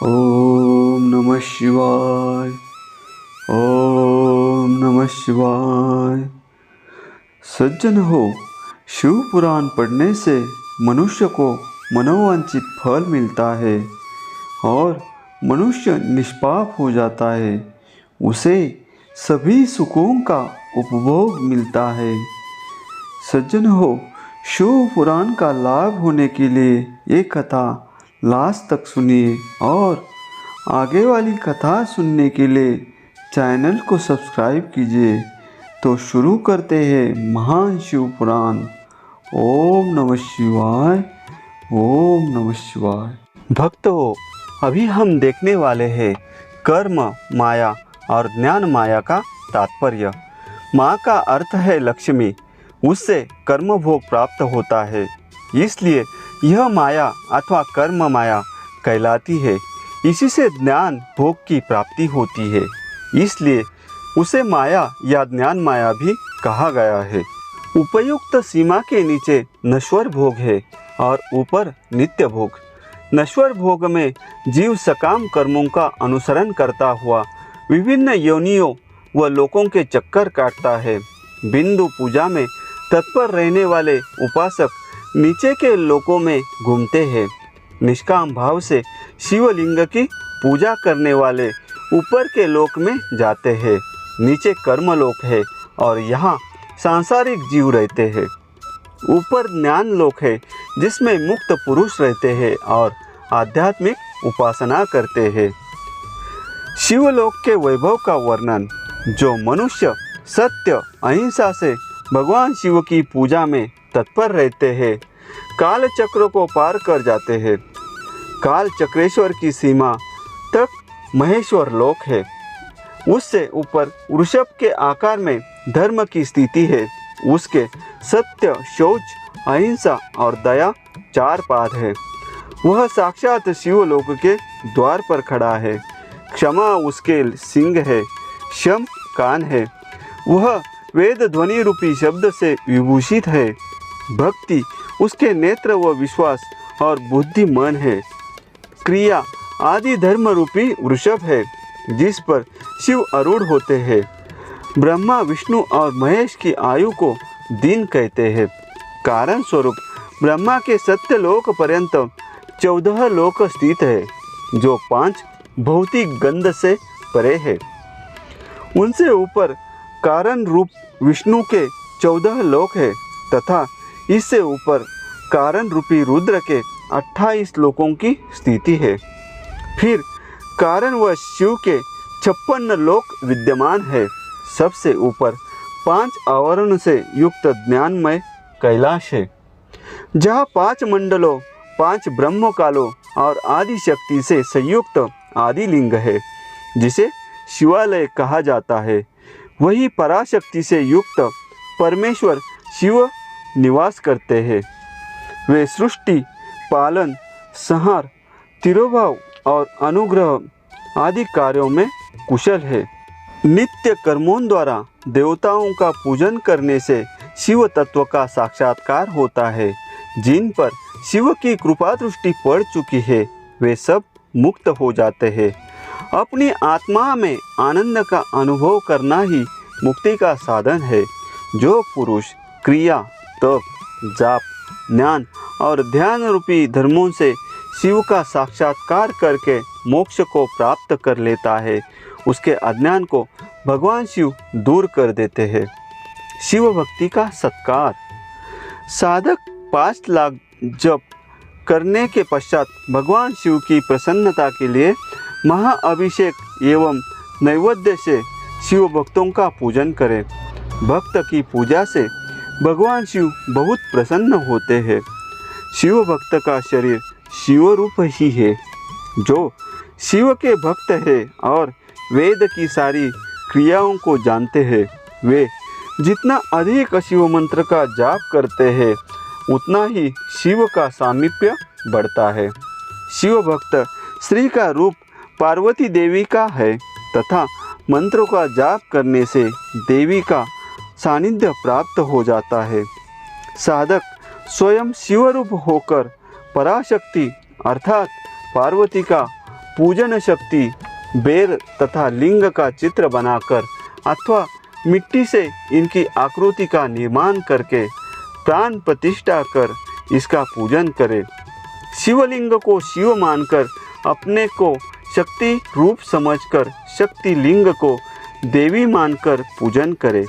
ओम नमः शिवाय। ओम नमः शिवाय। सज्जन हो, शिव पुराण पढ़ने से मनुष्य को मनोवांछित फल मिलता है और मनुष्य निष्पाप हो जाता है। उसे सभी सुखों का उपभोग मिलता है। सज्जन हो, शिव पुराण का लाभ होने के लिए ये कथा लास्ट तक सुनिए और आगे वाली कथा सुनने के लिए चैनल को सब्सक्राइब कीजिए। तो शुरू करते हैं महान शिव पुराण। ओम नमः शिवाय। ओम नमः शिवाय। भक्तों, अभी हम देखने वाले हैं कर्म माया और ज्ञान माया का तात्पर्य। माँ का अर्थ है लक्ष्मी, उससे कर्म भोग प्राप्त होता है, इसलिए यह माया अथवा कर्म माया कहलाती है। इसी से ज्ञान भोग की प्राप्ति होती है, इसलिए उसे माया या ज्ञान माया भी कहा गया है। उपयुक्त सीमा के नीचे नश्वर भोग है और ऊपर नित्य भोग। नश्वर भोग में जीव सकाम कर्मों का अनुसरण करता हुआ विभिन्न योनियों व लोकों के चक्कर काटता है। बिंदु पूजा में तत्पर रहने वाले उपासक नीचे के लोकों में घूमते हैं। निष्काम भाव से शिवलिंग की पूजा करने वाले ऊपर के लोक में जाते हैं। नीचे कर्मलोक है और यहाँ सांसारिक जीव रहते हैं। ऊपर ज्ञान लोक है जिसमें मुक्त पुरुष रहते हैं और आध्यात्मिक उपासना करते हैं। शिवलोक के वैभव का वर्णन। जो मनुष्य सत्य अहिंसा से भगवान शिव की पूजा में तत्पर रहते हैं, काल चक्र को पार कर जाते हैं। काल चक्रेश्वर की सीमा तक महेश्वर लोक है। उससे ऊपर वृषभ के आकार में धर्म की स्थिति है। उसके सत्य, शौच, अहिंसा और दया 4 पाद है। वह साक्षात शिवलोक के द्वार पर खड़ा है। क्षमा उसके सिंग है, शम कान है। वह वेद ध्वनि रूपी शब्द से विभूषित है। भक्ति उसके नेत्र व विश्वास और बुद्धि मन है। क्रिया आदि धर्म रूपी वृषभ है जिस पर शिव आरूढ़ होते हैं। ब्रह्मा, विष्णु और महेश की आयु को दिन कहते हैं। कारण स्वरूप ब्रह्मा के सत्य लोक पर्यंत 14 लोक स्थित है, जो 5 भौतिक गंध से परे है। उनसे ऊपर कारण रूप विष्णु के 14 लोक है तथा इससे ऊपर कारण रूपी रुद्र के 28 लोकों की स्थिति है। फिर कारण व शिव के 56 लोक विद्यमान है। सबसे ऊपर 5 आवरण से युक्त ज्ञानमय कैलाश है, जहाँ 5 मंडलों, 5 ब्रह्मकालों और आदि शक्ति से संयुक्त आदि लिंग है, जिसे शिवालय कहा जाता है। वही पराशक्ति से युक्त परमेश्वर शिव निवास करते हैं। वे सृष्टि, पालन, संहार, तिरोभाव और अनुग्रह आदि कार्यों में कुशल है। नित्य कर्मों द्वारा देवताओं का पूजन करने से शिव तत्व का साक्षात्कार होता है। जिन पर शिव की कृपा दृष्टि पड़ चुकी है, वे सब मुक्त हो जाते हैं। अपनी आत्मा में आनंद का अनुभव करना ही मुक्ति का साधन है। जो पुरुष क्रिया, तप, जाप, ज्ञान और ध्यान रूपी धर्मों से शिव का साक्षात्कार करके मोक्ष को प्राप्त कर लेता है, उसके अज्ञान को भगवान शिव दूर कर देते हैं। शिव भक्ति का सत्कार। साधक 5 लाख जप करने के पश्चात भगवान शिव की प्रसन्नता के लिए महाअभिषेक एवं नैवेद्य से शिव भक्तों का पूजन करें। भक्त की पूजा से भगवान शिव बहुत प्रसन्न होते हैं। शिव भक्त का शरीर शिव रूप ही है। जो शिव के भक्त है और वेद की सारी क्रियाओं को जानते हैं, वे जितना अधिक शिव मंत्र का जाप करते हैं, उतना ही शिव का सामीप्य बढ़ता है। शिव भक्त श्री का रूप पार्वती देवी का है तथा मंत्रों का जाप करने से देवी का सानिध्य प्राप्त हो जाता है। साधक स्वयं शिवरूप होकर पराशक्ति अर्थात पार्वती का पूजन शक्ति बेर तथा लिंग का चित्र बनाकर अथवा मिट्टी से इनकी आकृति का निर्माण करके प्राण प्रतिष्ठा कर इसका पूजन करें। शिवलिंग को शिव मानकर अपने को शक्ति रूप समझकर शक्ति लिंग को देवी मानकर पूजन करें।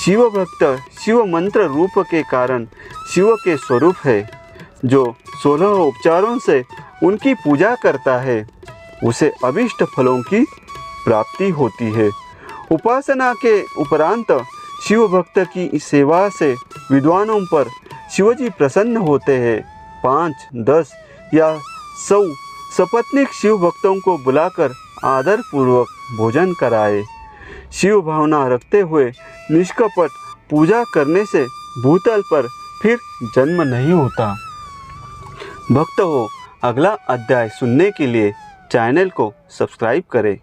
शिव भक्त शिव मंत्र रूप के कारण शिव के स्वरूप है। जो 16 उपचारों से उनकी पूजा करता है उसे अभिष्ट फलों की प्राप्ति होती है। उपासना के उपरांत शिव भक्त की सेवा से विद्वानों पर शिवजी प्रसन्न होते हैं। 5, 10 या 100 सपत्नीक शिव भक्तों को बुलाकर आदर पूर्वक भोजन कराए। शिव भावना रखते हुए निष्कपट पूजा करने से भूतल पर फिर जन्म नहीं होता। भक्त हो, अगला अध्याय सुनने के लिए चैनल को सब्सक्राइब करें।